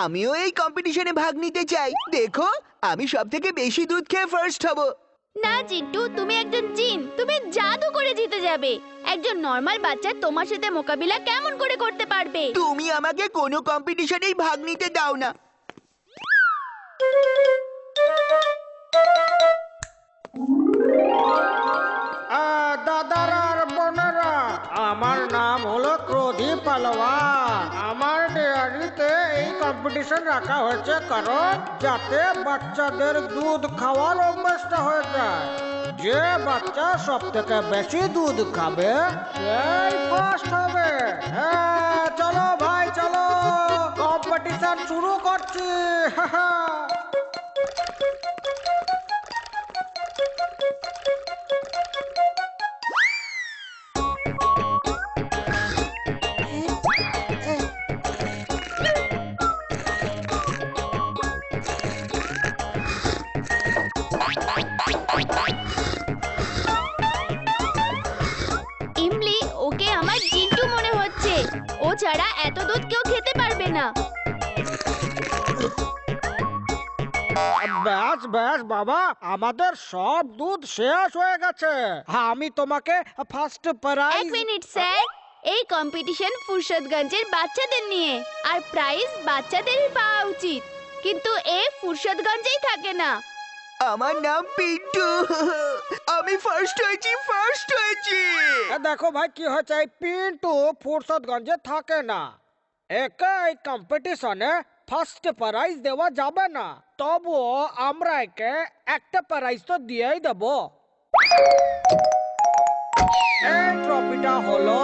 আমিও এই কম্পিটিশনে ভাগ নিতে চাই। দেখো, আমি সবথেকে বেশি দুধ খেয়ে ফার্স্ট হব। না চিন্টু, তুমি একজন জিন, তুমি জাদু করে জিতে যাবে। একজন নরমাল বাচ্চা তোমার সাথে মোকাবিলা কেমন করে করতে পারবে? তুমি আমাকে কোনো কম্পিটিশনেই ভাগ নিতে দাও না। দাদারা আর বোনেরা, আমার নাম হলো ক্রোধী পালোয়ান। আমার ডেয়ারিতে এই কম্পিটিশন রাখা হয়েছে কারণ যাতে বাচ্চাদের দুধ খাওয়ার অভ্যাসটা হয়ে যায়। যে বাচ্চা সব থেকে বেশি দুধ খাবে সেই ফার্স্ট হবে। হ্যাঁ, চলো ভাই চলো, কম্পিটিশন শুরু করছি। ইমলি, ওকে আমার জিন্টু মনে হচ্ছে। ও ছাড়া এত দুধ কেউ খেতে পারবে না। ব্যাস ব্যাস বাবা, আমাদের সব দুধ শেষ হয়ে গেছে। আমি তোমাকে ফার্স্ট এক প্রাইজ। মিনিট স্যার, এই কম্পিটিশন ফুরসতগঞ্জের বাচ্চাদের নিয়ে, আর প্রাইজ বাচ্চাদেরই পাওয়া উচিত। কিন্তু এ ফুরসতগঞ্জেই থাকে না। আমার নাম পিন্টু। আমি ফার্স্ট হয়েছি। দেখো ভাই কি হয়েছে, এই পিন্টু ফুরসতগঞ্জে থাকে না। একে এই কম্পিটিশনে ফার্স্ট প্রাইজ দেওয়া যাবে না, তবুও আমরা একে একটা প্রাইজ তো দিয়েই দেব। এই ট্রফিটা হলো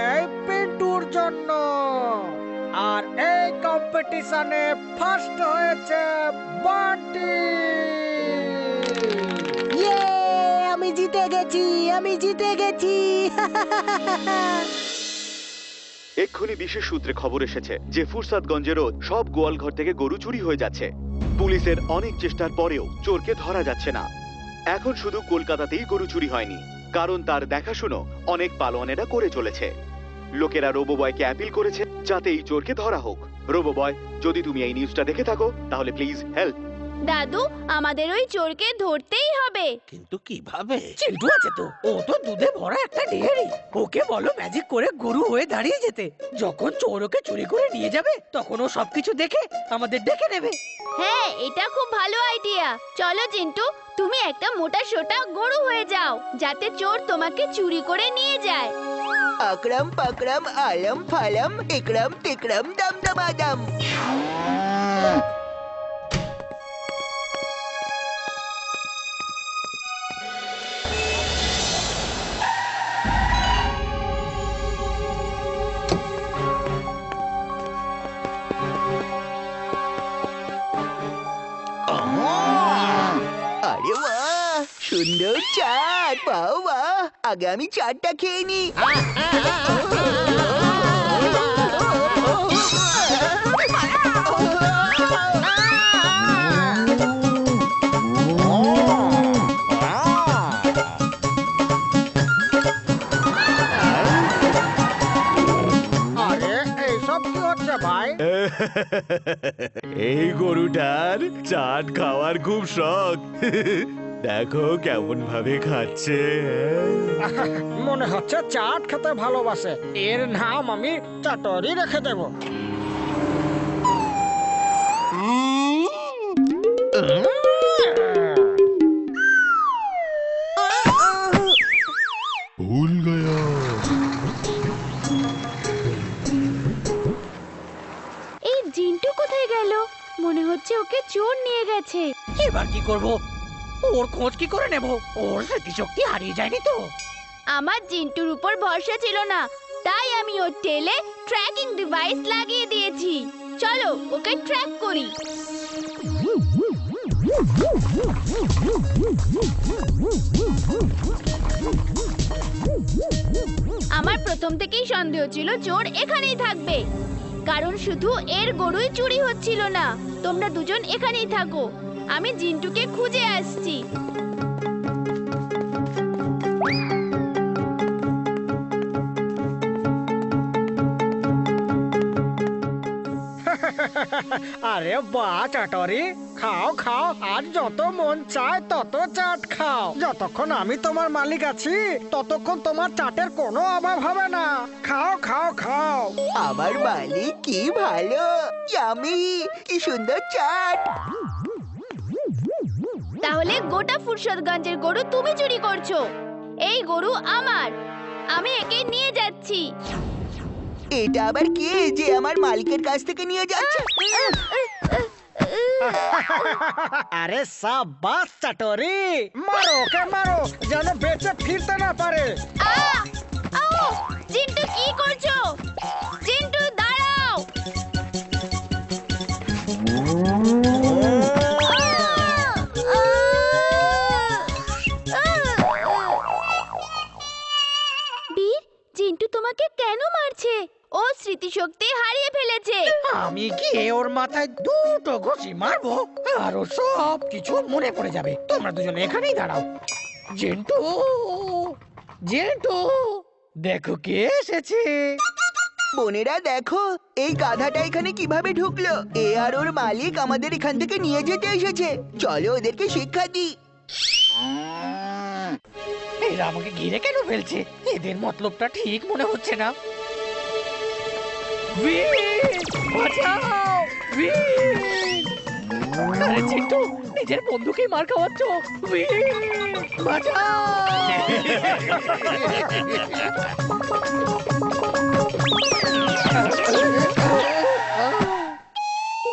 এই পিন্টুর জন্য। আর এই কম্পিটিশনে ফার্স্ট হয়েছে বান্টি। আমি জিতে গেছি। এক্ষুনি বিশেষ সূত্রে খবর এসেছে যে ফুরসাতগঞ্জেরও সব গোয়ালঘর থেকে গরু চুরি হয়ে যাচ্ছে। পুলিশের অনেক চেষ্টার পরেও চোরকে ধরা যাচ্ছে না। এখন শুধু কলকাতাতেই গরু চুরি হয়নি, কারণ তার দেখাশুনো অনেক পালোয়ানেরা করে চলেছে। লোকেরা রোবোবয়কে অ্যাপিল করেছে যাতে এই চোরকে ধরা হোক। রোবোবয়, যদি তুমি এই নিউজটা দেখে থাকো তাহলে প্লিজ হেল্প। দাদু, আমাদের ওই চোরকে ধরতেই হবে। কিন্তু কিভাবে? চিন্টু আছে তো, ও তো দুধে ভরা একটা ডেয়ারি। ওকে বলো ম্যাজিক করে গরু হয়ে দাঁড়িয়ে যেতে। যখন চোর ওকে চুরি করে নিয়ে যাবে তখন ও সবকিছু দেখে আমাদের ডেকে নেবে। হ্যাঁ, এটা খুব ভালো আইডিয়া। চলো চিন্টু, তুমি একটা মোটা সোটা গরু হয়ে যাও, যাতে চোর তোমাকে চুরি করে নিয়ে যায়। আকরাম পাকরাম আলম ফালাম ইকরাম তিকরাম দাম দামাদাম। আরে বাহ, সুন্দর চাট। বাহ বাহ, আগে আমি চাটটা খেয়ে নি। আরে এইসব কি হচ্ছে ভাই? এই গরুটার চাট খাওয়ার খুব শখ। দেখো কেমন ভাবে খাচ্ছে। মনে হচ্ছে চাট খেতে ভালোবাসে। এর নাম আমি চাটরি রেখে দেব। ভুল গয়া। এই জিন্টু কোথায় গেল? মনে হচ্ছে ওকে চোর নিয়ে গেছে। এবার কি করব? ওর খোঁজ কি করে নেব? ওর স্মৃতিশক্তি হারিয়ে যায়নি তো? আমার জিন্টুর উপর ভরসা ছিল না, তাই আমি ওর টেলে ট্র্যাকিং ডিভাইস লাগিয়ে দিয়েছি। চলো ওকে ট্র্যাক করি। আমার প্রথম থেকেই সন্দেহ ছিল চোর এখানেই থাকবে, কারণ শুধু এর গরুই চুরি হচ্ছিল না। তোমরা দুজন এখানেই থাকো, আমি জিন্টুকে খুঁজে আসছি। আরে বাহ চাটরি, খাও খাও, আজ যত মন চায় তত চাট খাও। যতক্ষণ আমি তোমার মালিক আছি ততক্ষণ তোমার চাটের কোনো অভাব হবে না। খাও খাও খাও। আমার মালিক কি ভালো, ইয়ামি, কি সুন্দর চাট। তাহলে গোটা ফুরসতগঞ্জের গরু তুমি চুরি করছো। এই গরু আমার, আমি একে নিয়ে যাচ্ছি। এটা আবার কে যে আমার মালিকের কাছ থেকে নিয়ে যাচ্ছে? আরে সাবাস চাটরি, মারো ওকে মারো, যেন বেঁচে ফিরতে না পারে। আহ! আউ! চিন্টু কি করছো? চিন্টু দাঁড়াও। বীর, চিন্টু তোমাকে কেন মারছে? ও স্মৃতিশক্তি হারিয়ে ফেলেছে। আমি গিয়ে ওর মাথায় দুটো ঘুষি মারবো আর ও সব কিছু মনে পড়ে যাবে। তোমরা দুজনে এখানেই দাঁড়াও। জেন্টু, জেন্টু, দেখো কে এসেছে। বোনেরা দেখো, এই গাধাটা এখানে কিভাবে ঢুকলো। এ আর ওর মালিক আমাদের এখান থেকে নিয়ে যেতে এসেছে। চলো ওদেরকে শিক্ষা দিই। এরা আমাকে ঘিরে কেন ফেলছে? এদের মতলবটা ঠিক মনে হচ্ছে না। বীর, বাঁচাও, বীর। আরে চিন্টু, নিজের বন্ধুকে মার খাওয়াচ্ছ। বীর, বাঁচাও।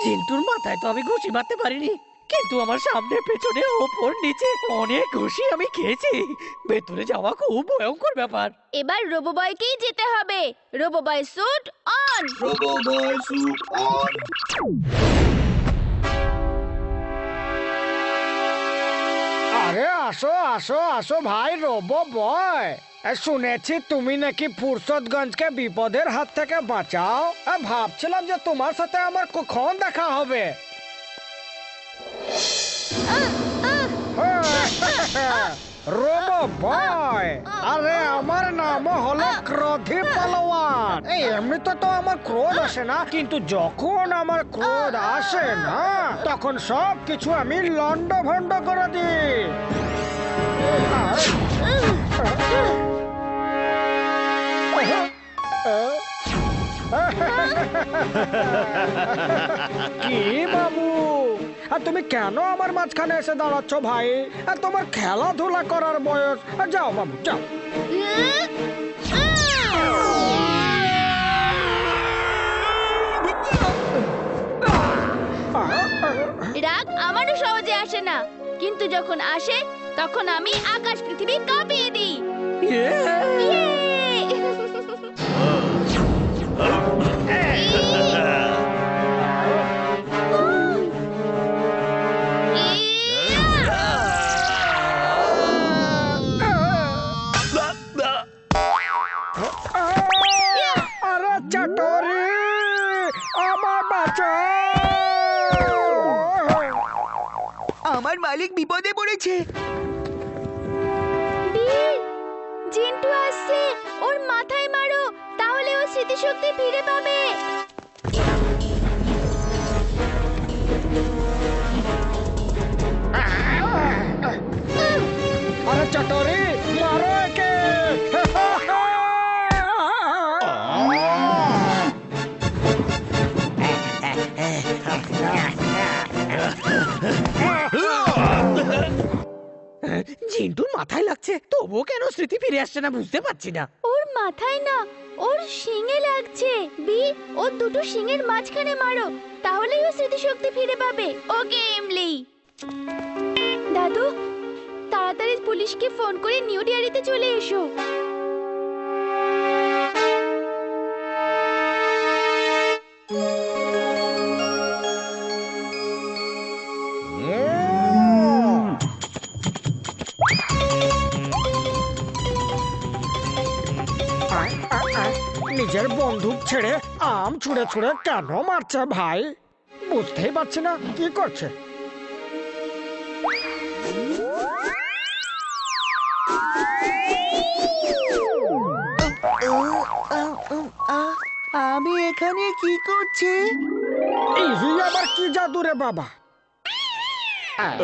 চিন্টুর মাথায় তো আমি ঘুষি মারতে পারিনি, কিন্তু আমার সামনে পেছনে ওপর নিচে অনেক ঘুষি আমি খেয়েছি। ভেতরে যাওয়া খুব ভয়ঙ্কর ব্যাপার। এবার রোবোবয়কেই যেতে হবে। রোবোবয় স্যুট অন। আরে আসো আসো আসো ভাই রোবো বয়, শুনেছি তুমি নাকি ফুরসতগঞ্জকে বিপদের হাত থেকে বাঁচাও। ভাবছিলাম যে তোমার সাথে আমার কখন দেখা হবে। রোবো বয়, আরে আমার নাম হলো ক্রোধী পালোয়ান। এই এমনিতে তো আমার ক্রোধ আসে না, কিন্তু যখন আমার ক্রোধ আসে না তখন সব কিছু আমি লন্ড ভন্ড করে দিই। কি বাবু, আর তুমি কেন আমার মাঝখানে এসে দাঁড়াচ্ছ ভাই? আর তোমার খেলাধুলা করার বয়স। যাও বাবু যাও। রাগ আমারও সহজে আসে না, কিন্তু যখন আসে তখন আমি আকাশ পৃথিবী কাঁপিয়ে দিই। ইয়ে! আরে চাটরি, আমার বাঁচাও। আমার মালিক বিপদে পড়েছে। বীর, জিন্টু আসছে, ওর মাথায় মারো, তাহলে ও স্মৃতিশক্তি ফিরে পাবে। আরে চাটরি, মারো একে। জিন্টুর মাথায় লাগছে, তবুও কেন স্মৃতি ফিরে আসছে না বুঝতে পারছি না। ওর মাথায় না, ওর শিঙে লাগছে। বীর, ওর দুটো শিঙের মাঝখানে মারো, তাহলেই ও স্মৃতিশক্তি ফিরে পাবে। ওকে এমলি। দাদু, তাড়াতাড়ি পুলিশকে ফোন করে নিউ ডিয়ারিতে চলে এসো। নিজের বন্দুক ছেড়ে আম ছুঁড়ে ছুঁড়ে কেন মারছে ভাই? বুঝতেই পারছি না কি করছে। আমি এখানে কি করছি? ইহি আবার কি জাদু রে বাবা?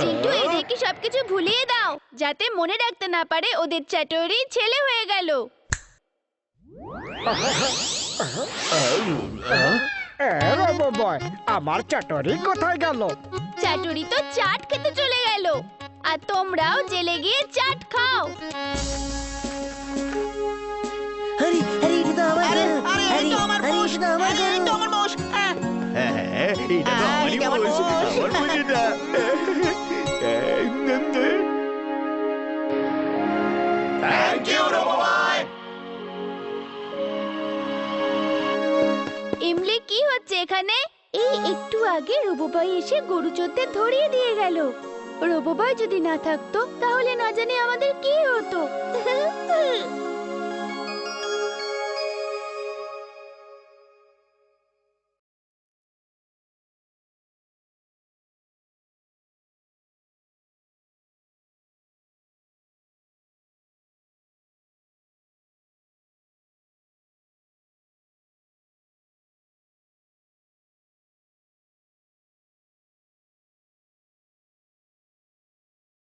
চিন্টু এদেরকে সবকিছু ভুলিয়ে দাও যাতে মনে রাখতে না পারে ওদের চ্যাটোরি ছেলে হয়ে গেল। রোবো বয়, আমার চাটরি কোথায় গেল? চ্যাটোরি তো চাট খেতে চলে গেল, আর তোমরাও জেলে গিয়ে চাট খাও। আরে আরে এটা তো আমার আরে ঘর। আরে আরে এই তো আমার আরে মোষ, এটা তো আমার আরে এই ঘর। তো আমার মোষ। হ্যাঁ এটা তো আমারই এটা আমার মোষ, মোষ। আমার মোষ এটা। Thank you, রোবোবয়। ইমলি কি হচ্ছে এখানে? এই একটু আগে রোবোবয় এসে গরু চোরতে ধরিয়ে দিয়ে গেল। রোবোবয় যদি না থাকতো তাহলে না জানি আমাদের কি হতো।